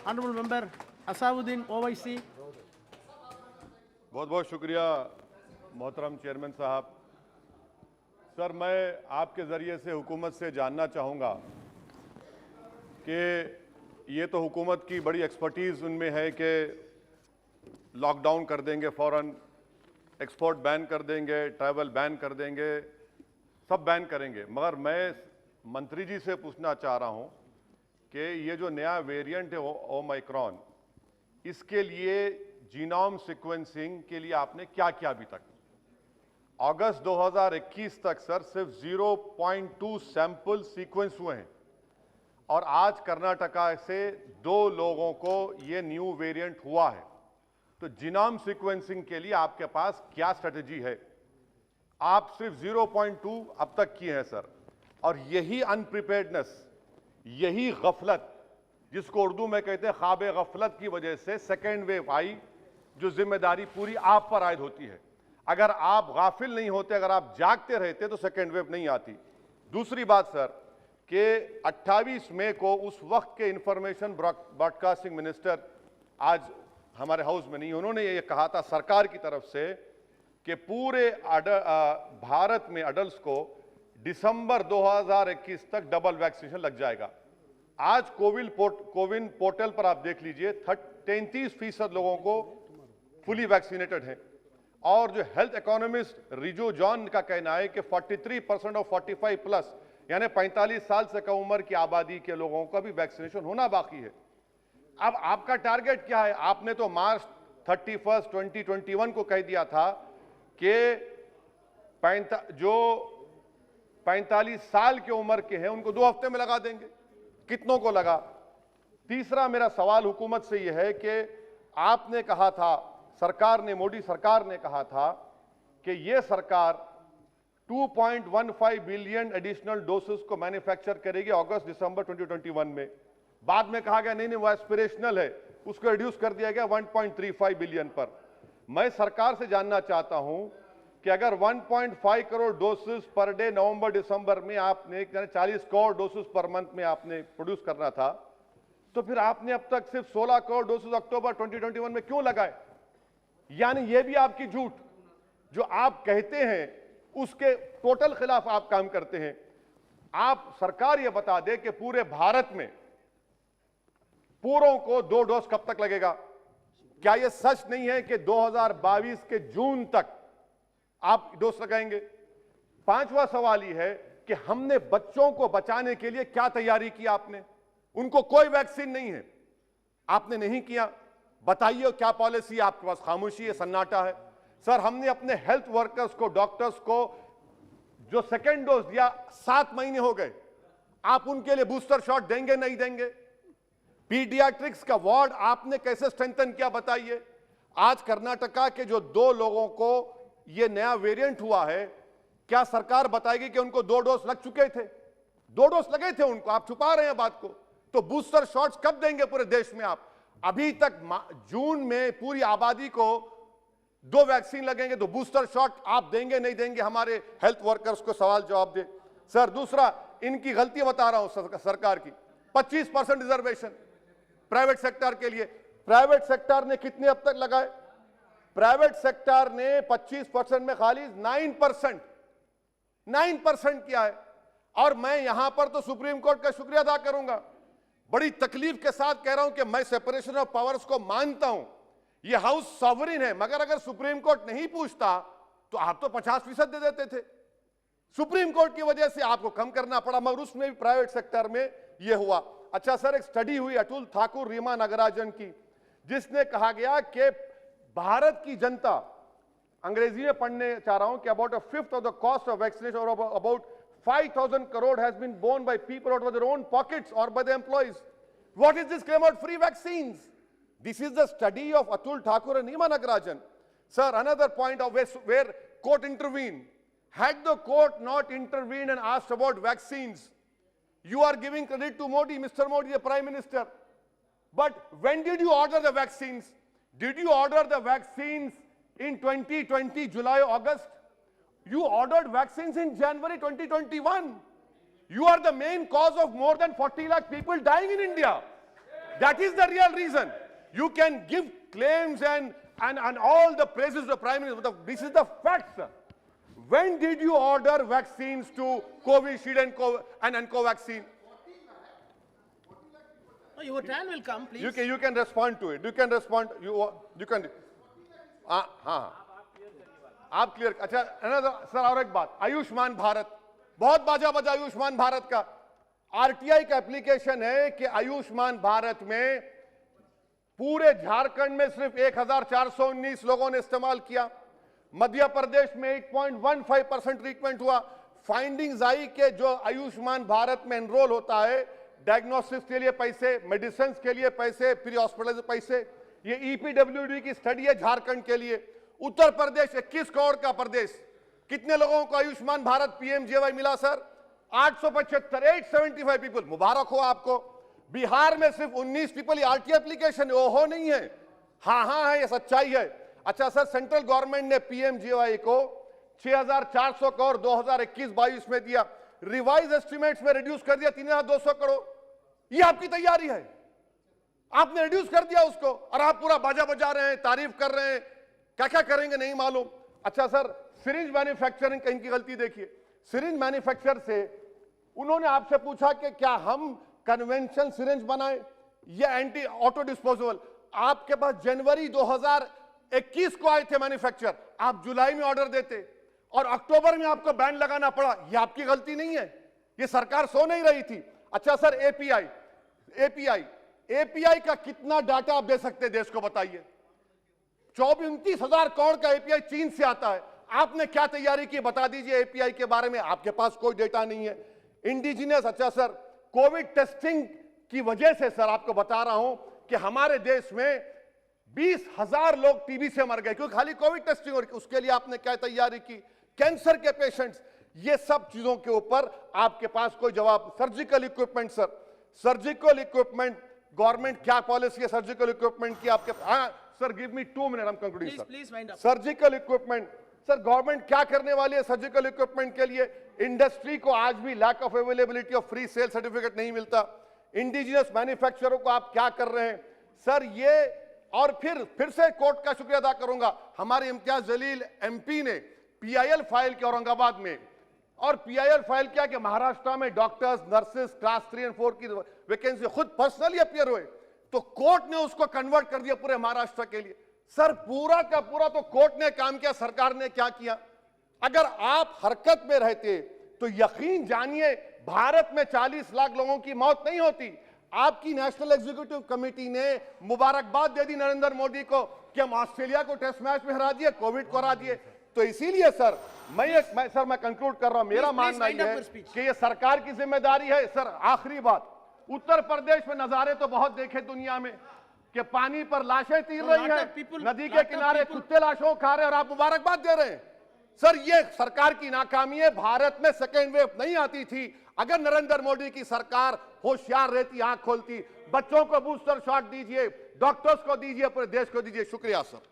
Honorable Member Asavuddin OIC. बहुत बहुत शुक्रिया मोहतरम चेयरमैन साहब। सर, मैं आपके ज़रिए से हुकूमत से जानना चाहूँगा कि ये तो हुकूमत की बड़ी एक्सपर्टीज़ उनमें है कि लॉकडाउन कर देंगे, फ़ौरन एक्सपोर्ट बैन कर देंगे, ट्रैवल बैन कर देंगे, सब बैन करेंगे। मगर मैं मंत्री जी से पूछना चाह रहा हूँ कि ये जो नया वेरिएंट है ओमाइक्रॉन, इसके लिए जीनोम सीक्वेंसिंग के लिए आपने क्या किया अभी तक? अगस्त 2021 तक सर सिर्फ 0.2 सैंपल सीक्वेंस हुए हैं और आज कर्नाटका से 2 लोगों को ये न्यू वेरिएंट हुआ है। तो जीनोम सीक्वेंसिंग के लिए आपके पास क्या स्ट्रेटजी है? आप सिर्फ 0.2 अब तक किए हैं सर, और यही अनप्रिपेयर्डनेस, यही गफलत, जिसको उर्दू में कहते हैं ख्वाब गफलत की वजह से सेकेंड वेव आई, जो जिम्मेदारी पूरी आप पर आयद होती है। अगर आप गाफिल नहीं होते, अगर आप जागते रहते तो सेकेंड वेव नहीं आती। दूसरी बात सर कि 28 मई को उस वक्त के इंफॉर्मेशन ब्रॉडकास्टिंग मिनिस्टर आज हमारे हाउस में नहीं, उन्होंने ये कहा था सरकार की तरफ से कि पूरे भारत में अडल्ट को दिसंबर 2021 तक डबल वैक्सीनेशन लग जाएगा। आज कोविन पोर्टल पर आप देख लीजिए 33% लोगों को फुली वैक्सीनेटेड हैं, और जो हेल्थ इकोनॉमिस्ट रिजू जॉन का कहना है कि 43% और 45 प्लस यानी 45 साल से कम उम्र की आबादी के लोगों का भी वैक्सीनेशन होना बाकी है। अब आपका टारगेट क्या है? आपने तो मार्च 31, 2021 को कह दिया था कि जो 45 साल की उम्र के हैं उनको 2 हफ्ते में लगा देंगे। कितनों को लगा? तीसरा मेरा सवाल हुकूमत से यह है कि आपने कहा था, सरकार ने, मोदी सरकार ने कहा था कि यह सरकार 2.15 बिलियन एडिशनल डोसेस को मैन्युफैक्चर करेगी अगस्त दिसंबर 2021 में। बाद में कहा गया नहीं वो एस्पिरेशनल है, उसको रिड्यूस कर दिया गया 1.35 बिलियन पर। मैं सरकार से जानना चाहता हूं कि अगर 1.5 करोड़ डोसेस पर डे नवंबर दिसंबर में आपने 40 करोड़ डोसेस पर मंथ में आपने प्रोड्यूस करना था, तो फिर आपने अब तक सिर्फ 16 करोड़ डोसेस अक्टूबर 2021 में क्यों लगाए? यानी यह भी आपकी झूठ, जो आप कहते हैं उसके टोटल खिलाफ आप काम करते हैं। आप सरकार यह बता दे कि पूरे भारत में पूरों को 2 डोज कब तक लगेगा? क्या यह सच नहीं है कि 2022 के जून तक आप डोज लगाएंगे? 5वां सवाल यह है कि हमने बच्चों को बचाने के लिए क्या तैयारी की आपने? उनको कोई वैक्सीन नहीं है, आपने नहीं किया। बताइए क्या पॉलिसी? आपके पास खामोशी है, सन्नाटा है। सर, हमने अपने हेल्थ वर्कर्स को, डॉक्टर्स को जो सेकेंड डोज दिया 7 महीने हो गए, आप उनके लिए बूस्टर शॉट देंगे नहीं देंगे? पीडियाट्रिक्स का वार्ड आपने कैसे स्ट्रेंथन किया बताइए? आज कर्नाटका के जो 2 लोगों को यह नया वेरिएंट हुआ है, क्या सरकार बताएगी कि उनको 2 डोज लग चुके थे? 2 डोज लगे थे उनको, आप छुपा रहे हैं बात को। तो बूस्टर शॉट्स कब देंगे पूरे देश में आप? अभी तक जून में पूरी आबादी को 2 वैक्सीन लगेंगे, तो बूस्टर शॉट आप देंगे नहीं देंगे? हमारे हेल्थ वर्कर्स को सवाल जवाब दे। सर, दूसरा इनकी गलती बता रहा हूं सरकार की, 25% रिजर्वेशन प्राइवेट सेक्टर के लिए। प्राइवेट सेक्टर ने कितने अब तक लगाए? प्राइवेट सेक्टर ने 25% में खाली 9% किया है। और मैं यहां पर तो सुप्रीम कोर्ट का शुक्रिया अदा करूंगा, बड़ी तकलीफ के साथ कह रहा हूं कि मैं सेपरेशन ऑफ पावर्स को मानता हूं, यह हाउस सॉवरिन है, मगर अगर सुप्रीम कोर्ट नहीं पूछता तो आप तो 50% दे देते थे। सुप्रीम कोर्ट की वजह से आपको कम करना पड़ा, मगर उसमें भी प्राइवेट सेक्टर में यह हुआ। अच्छा सर, एक स्टडी हुई अतुल ठाकुर, रीमा नागराजन की, जिसने कहा गया कि भारत की जनता, अंग्रेजी में पढ़ने चाह रहा हूं, कि about a fifth of the cost of vaccination और about 5,000 crore has been borne by people out of their own pockets or by the employees. What is this claim about free vaccines? This is the study of Atul Thakur and Nima Nagarajan. Sir, another point of where court intervened. Had the court not intervened and asked about vaccines, you are giving credit to Modi, Mr. Modi, the Prime Minister. But when did you order the vaccines? Did you order the vaccines in 2020, July, August? You ordered vaccines in January 2021. You are the main cause of more than 40 lakh people dying in India. That is the real reason. You can give claims and all the praises to the Prime Minister, but this is the fact, sir. When did you order vaccines to Covishield and Covaxin? No, your turn will come, please. You can respond to it. You can respond. You can. हाँ आप clear. अच्छा sir और एक बात, आयुष्मान भारत बहुत बाजा बजा आयुष्मान भारत का. आरटीआई का एप्लीकेशन है कि आयुष्मान भारत में पूरे झारखंड में सिर्फ 1419 लोगों ने इस्तेमाल किया. मध्य प्रदेश में 8.15% ट्रीटमेंट हुआ. फाइंडिंग्स आई कि जो आयुष्मान भारत में एनरोल होता है, डायग्नोसिस के लिए पैसे, मेडिसिन के लिए पैसे, प्री हॉस्पिटल पैसे, ये ईपीडब्ल्यूडी की स्टडी है झारखंड के लिए. उत्तर प्रदेश 21 करोड़ का प्रदेश, कितने लोगों को आयुष्मान भारत पीएमजेवाई मिला सर? 875 पीपल. मुबारक हो आपको. बिहार में सिर्फ 19 पीपल. आरटी एप्लीकेशन ओहो नहीं है, हाँ है, ये सच्चाई है. अच्छा सर, सेंट्रल गवर्नमेंट ने पीएमजेवाई को 6400 करोड़ 2021-22 में दिया. रिवाइज एस्टिमेट्स में रिड्यूस कर दिया 3200 करोड़. ये आपकी तैयारी है, आपने रिड्यूस कर दिया उसको, और आप पूरा बाजा बजा रहे हैं, तारीफ कर रहे हैं. क्या क्या करेंगे नहीं मालूम. अच्छा सर, सिरिंज मैन्युफैक्चरिंग का इनकी गलती देखिए. सिरिंज मैन्युफैक्चर से उन्होंने आपसे पूछा कि क्या हम कन्वेंशन सिरिंज बनाएं या एंटी ऑटो डिस्पोजेबल. आपके पास जनवरी 2021 को आए थे मैन्युफैक्चर, आप जुलाई में ऑर्डर देते और अक्टूबर में आपको बैन लगाना पड़ा. यह आपकी गलती नहीं है, यह सरकार सो नहीं रही थी. अच्छा सर, एपीआई का कितना डाटा आप दे सकते हैं देश को, बताइए. 29,000 करोड़ का एपीआई चीन से आता है. आपने क्या तैयारी की, बता दीजिए एपीआई के बारे में. आपके पास कोई डेटा नहीं है. इंडिजिनियस. अच्छा सर, कोविड टेस्टिंग की वजह से सर आपको बता रहा हूं कि हमारे देश में 20,000 लोग टीबी से मर गए क्योंकि खाली कोविड टेस्टिंग हो रही. उसके लिए आपने क्या तैयारी की? कैंसर के पेशेंट्स, ये सब चीजों के ऊपर आपके पास कोई जवाब. Surgical equipment sir, surgical equipment government क्या पॉलिसी है सर्जिकल इक्विपमेंट की आपके? हाँ sir, give me 2 minute, I am concluding sir. Surgical equipment sir, government क्या करने वाली है सर्जिकल इक्विपमेंट के लिए? इंडस्ट्री को आज भी lack of availability of free sale certificate नहीं मिलता. इंडिजिनियस मैन्युफैक्चररों को आप क्या कर रहे हैं सर? ये और फिर से कोर्ट का शुक्रिया अदा करूंगा. हमारे इम्तियाज जलील एमपी ने पीआईएल फाइल किया औरंगाबाद में, और पीआईएल फाइल किया कि महाराष्ट्र में डॉक्टर्स, नर्सेस क्लास 3 और 4 की वैकेंसी खुद पर्सनली अपियर हुए, तो कोर्ट ने उसको कन्वर्ट कर दिया पूरे महाराष्ट्र के लिए. सर, पूरा का पूरा तो कोर्ट ने काम किया, सरकार ने क्या किया? अगर आप हरकत में रहते तो यकीन जानिए भारत में 40 लाख लोगों की मौत नहीं होती. आपकी नेशनल एग्जीक्यूटिव कमेटी ने मुबारकबाद दे दी नरेंद्र मोदी को कि हम ऑस्ट्रेलिया को टेस्ट मैच में हरा दिए, कोविड को हरा दिए. तो इसीलिए सर मैं कंक्लूड कर रहा हूं. मेरा मानना यह है कि यह सरकार की जिम्मेदारी है. सर, आखिरी बात, उत्तर प्रदेश में नजारे तो बहुत देखे दुनिया में कि पानी पर लाशें तीर रही हैं, नदी के किनारे कुत्ते लाशों खा रहे हैं, और आप मुबारकबाद दे रहे हैं. सर, ये सरकार की नाकामी है. भारत में सेकेंड वेव नहीं आती थी. अगर नरेंद्र मोदी की सरकार होशियार रहती, आंख खोलती, बच्चों को बूस्टर शॉट दीजिए, डॉक्टर्स को दीजिए, पूरे देश को दीजिए. शुक्रिया सर.